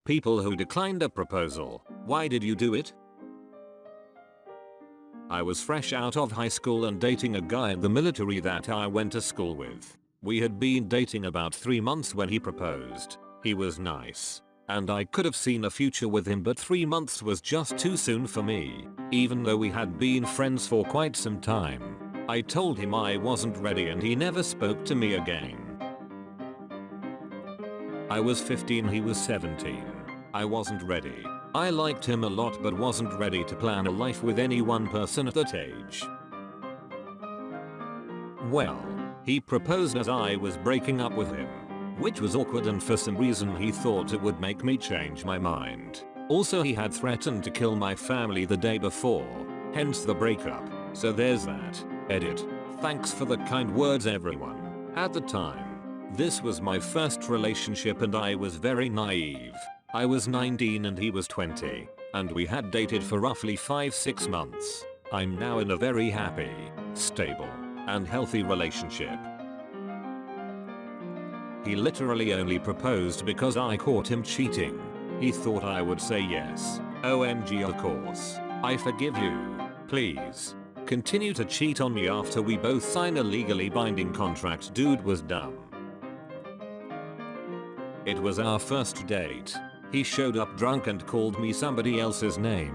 People who declined a proposal. Why did you do it? I was fresh out of high school and dating a guy in the military that I went to school with. We had been dating about 3 months when he proposed. He was nice, and I could have seen a future with him, but 3 months was just too soon for me, even though we had been friends for quite some time. I told him I wasn't ready and he never spoke to me again. I was 15, he was 17. I wasn't ready. I liked him a lot but wasn't ready to plan a life with any one person at that age. Well, he proposed as I was breaking up with him, which was awkward, and for some reason he thought it would make me change my mind. Also, he had threatened to kill my family the day before, hence the breakup. So there's that. Edit. Thanks for the kind words, everyone. At the time, this was my first relationship and I was very naive. I was 19 and he was 20, and we had dated for roughly 5-6 months. I'm now in a very happy, stable, and healthy relationship. He literally only proposed because I caught him cheating. He thought I would say yes. OMG, of course. I forgive you. Please. Continue to cheat on me after we both sign a legally binding contract. Dude was dumb. It was our first date. He showed up drunk and called me somebody else's name.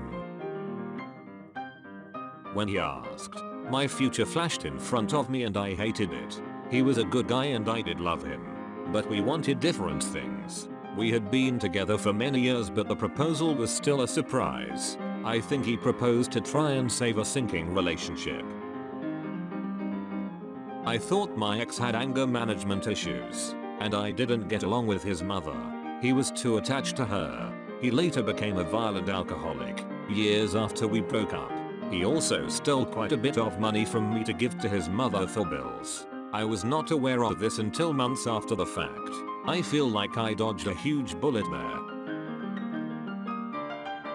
When he asked, my future flashed in front of me and I hated it. He was a good guy and I did love him, but we wanted different things. We had been together for many years, but the proposal was still a surprise. I think he proposed to try and save a sinking relationship. I thought my ex had anger management issues, and I didn't get along with his mother. He was too attached to her. He later became a violent alcoholic. Years after we broke up, he also stole quite a bit of money from me to give to his mother for bills. I was not aware of this until months after the fact. I feel like I dodged a huge bullet there.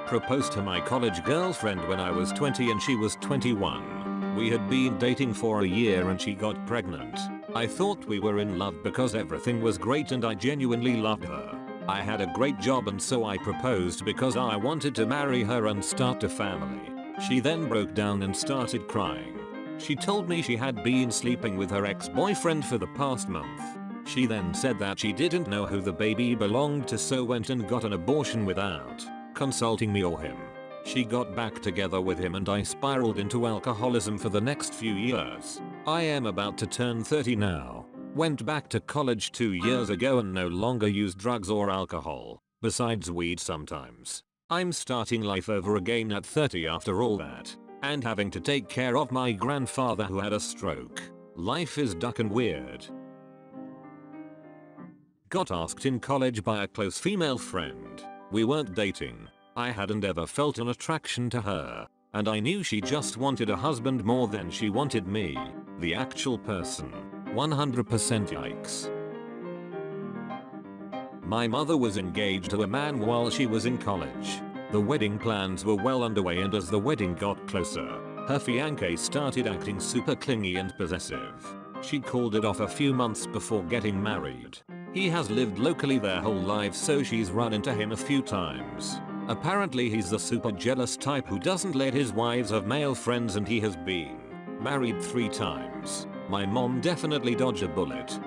Proposed to my college girlfriend when I was 20 and she was 21. We had been dating for a year and she got pregnant. I thought we were in love because everything was great and I genuinely loved her. I had a great job and so I proposed because I wanted to marry her and start a family. She then broke down and started crying. She told me she had been sleeping with her ex-boyfriend for the past month. She then said that she didn't know who the baby belonged to, so went and got an abortion without consulting me or him. She got back together with him and I spiraled into alcoholism for the next few years. I am about to turn 30 now. Went back to college 2 years ago and no longer use drugs or alcohol, besides weed sometimes. I'm starting life over again at 30 after all that, and having to take care of my grandfather who had a stroke. Life is dark and weird. Got asked in college by a close female friend. We weren't dating. I hadn't ever felt an attraction to her, and I knew she just wanted a husband more than she wanted me, the actual person. 100% yikes. My mother was engaged to a man while she was in college. The wedding plans were well underway, and as the wedding got closer, her fiancé started acting super clingy and possessive. She called it off a few months before getting married. He has lived locally their whole lives, so she's run into him a few times. Apparently he's the super jealous type who doesn't let his wives have male friends, and he has been married 3 times. My mom definitely dodged a bullet.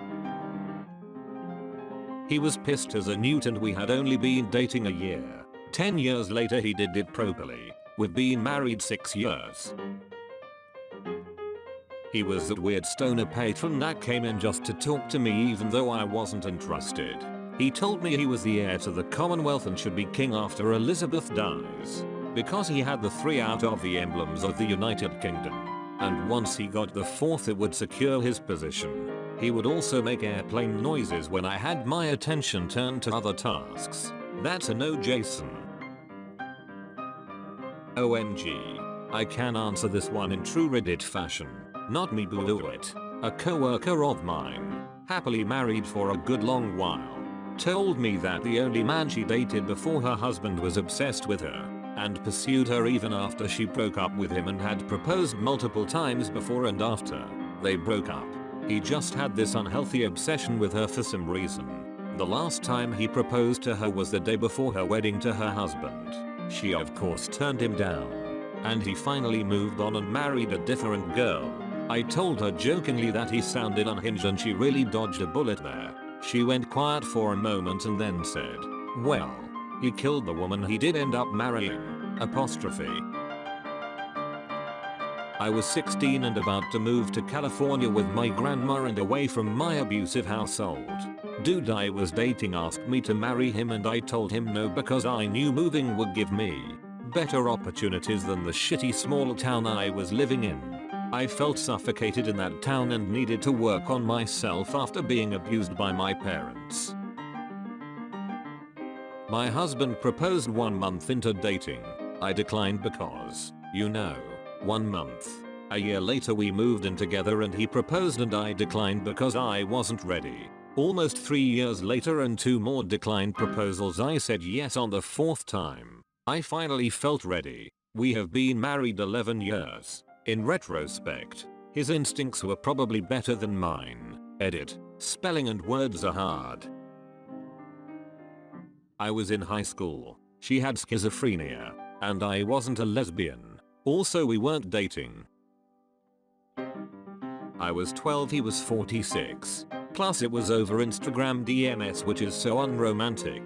He was pissed as a newt and we had only been dating a year. 10 years later he did it properly. We've been married 6 years. He was that weird stoner patron that came in just to talk to me even though I wasn't interested. He told me he was the heir to the Commonwealth and should be king after Elizabeth dies, because he had the 3 out of the emblems of the United Kingdom. And once he got the 4th it would secure his position. He would also make airplane noises when I had my attention turned to other tasks. That's a no, Jason. OMG. I can answer this one in true Reddit fashion. Not me, boo it. A coworker of mine, happily married for a good long while, told me that the only man she dated before her husband was obsessed with her and pursued her even after she broke up with him, and had proposed multiple times before and after they broke up. He just had this unhealthy obsession with her for some reason. The last time he proposed to her was the day before her wedding to her husband. She of course turned him down. And he finally moved on and married a different girl. I told her jokingly that he sounded unhinged and she really dodged a bullet there. She went quiet for a moment and then said, "Well, he killed the woman he did end up marrying." I was 16 and about to move to California with my grandma and away from my abusive household. Dude I was dating asked me to marry him and I told him no because I knew moving would give me better opportunities than the shitty small town I was living in. I felt suffocated in that town and needed to work on myself after being abused by my parents. My husband proposed 1 month into dating. I declined because, 1 month. A year later we moved in together and he proposed and I declined because I wasn't ready. Almost 3 years later and 2 more declined proposals, I said yes on the 4th time. I finally felt ready. We have been married 11 years. In retrospect, his instincts were probably better than mine. Edit. Spelling and words are hard. I was in high school. She had schizophrenia. And I wasn't a lesbian. Also we weren't dating. I was 12, he was 46. Plus it was over Instagram DMS, which is so unromantic.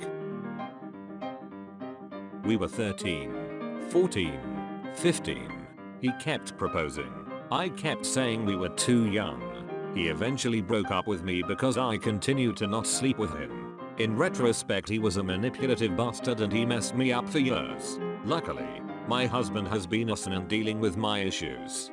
We were 13, 14, 15. He kept proposing. I kept saying we were too young. He eventually broke up with me because I continued to not sleep with him. In retrospect he was a manipulative bastard and he messed me up for years. Luckily, my husband has been awesome in dealing with my issues.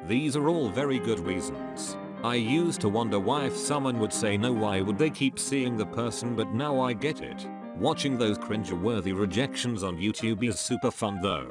These are all very good reasons. I used to wonder why if someone would say no, why would they keep seeing the person, but now I get it. Watching those cringe-worthy rejections on YouTube is super fun though.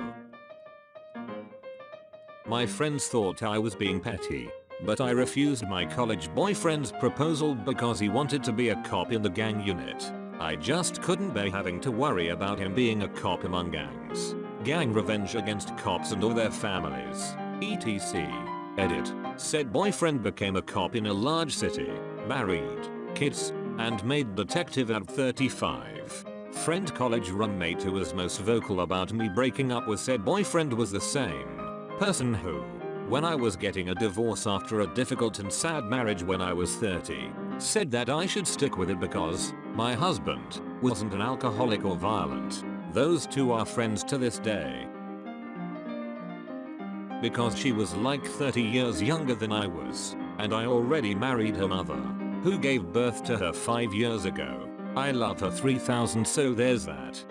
My friends thought I was being petty, but I refused my college boyfriend's proposal because he wanted to be a cop in the gang unit. I just couldn't bear having to worry about him being a cop among gangs. Gang revenge against cops and all their families. etc. Edit. Said boyfriend became a cop in a large city, married, kids, and made detective at 35. Friend college roommate who was most vocal about me breaking up with said boyfriend was the same person who, when I was getting a divorce after a difficult and sad marriage when I was 30, said that I should stick with it because my husband wasn't an alcoholic or violent. Those two are friends to this day. Because she was like 30 years younger than I was, and I already married her mother, who gave birth to her 5 years ago. I love her 3000, so there's that.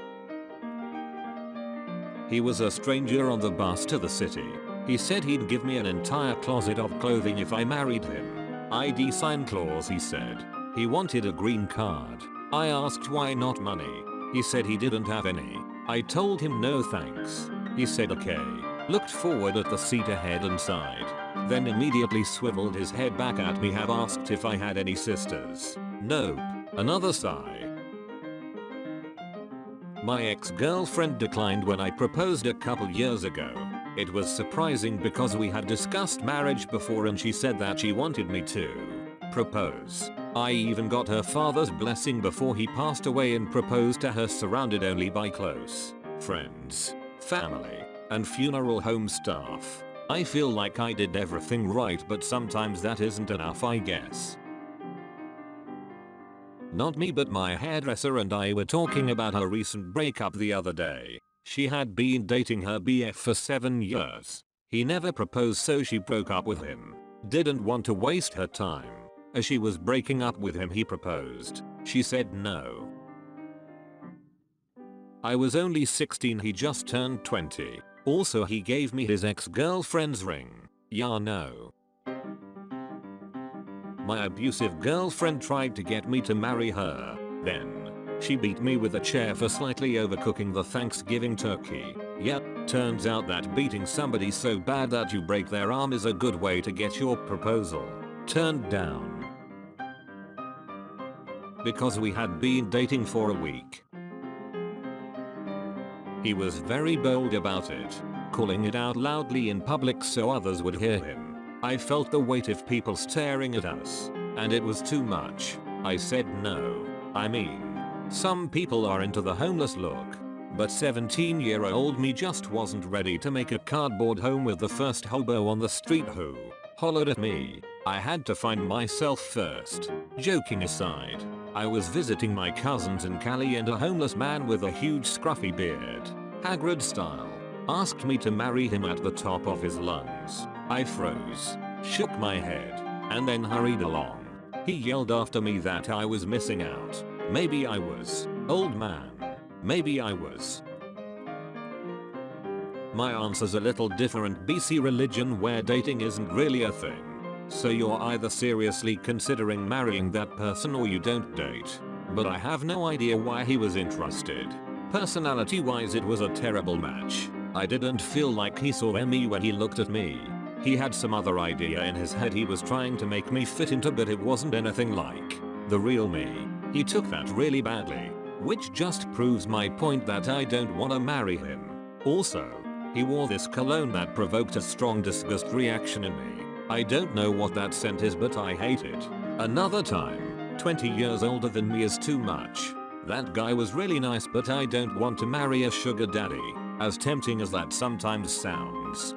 He was a stranger on the bus to the city. He said he'd give me an entire closet of clothing if I married him. ID sign clause, he said. He wanted a green card. I asked why not money. He said he didn't have any. I told him no thanks. He said okay. Looked forward at the seat ahead and sighed. Then immediately swiveled his head back at me. Have asked if I had any sisters. Nope. Another sigh. My ex-girlfriend declined when I proposed a couple years ago. It was surprising because we had discussed marriage before and she said that she wanted me to propose. I even got her father's blessing before he passed away and proposed to her surrounded only by close friends, family, and funeral home staff. I feel like I did everything right, but sometimes that isn't enough, I guess. Not me, but my hairdresser and I were talking about her recent breakup the other day. She had been dating her BF for 7 years. He never proposed, so she broke up with him. Didn't want to waste her time. As she was breaking up with him, he proposed. She said no. I was only 16, he just turned 20. Also, he gave me his ex-girlfriend's ring. Yeah, no. My abusive girlfriend tried to get me to marry her. Then, she beat me with a chair for slightly overcooking the Thanksgiving turkey. Yep, turns out that beating somebody so bad that you break their arm is a good way to get your proposal turned down. Because we had been dating for a week. He was very bold about it, calling it out loudly in public so others would hear him. I felt the weight of people staring at us. and it was too much. I said no. I mean, some people are into the homeless look, but 17-year-old me just wasn't ready to make a cardboard home with the first hobo on the street who hollered at me. I had to find myself first. Joking aside, I was visiting my cousins in Cali and a homeless man with a huge scruffy beard, Hagrid style, asked me to marry him at the top of his lungs. I froze, shook my head, and then hurried along. He yelled after me that I was missing out. Maybe I was. Old man. Maybe I was. My answer's a little different. BC religion where dating isn't really a thing. So you're either seriously considering marrying that person or you don't date. But I have no idea why he was interested. Personality wise it was a terrible match. I didn't feel like he saw me when he looked at me. He had some other idea in his head he was trying to make me fit into, but it wasn't anything like the real me. He took that really badly, which just proves my point that I don't wanna marry him. Also, he wore this cologne that provoked a strong disgust reaction in me. I don't know what that scent is, but I hate it. Another time, 20 years older than me is too much. That guy was really nice, but I don't want to marry a sugar daddy, as tempting as that sometimes sounds.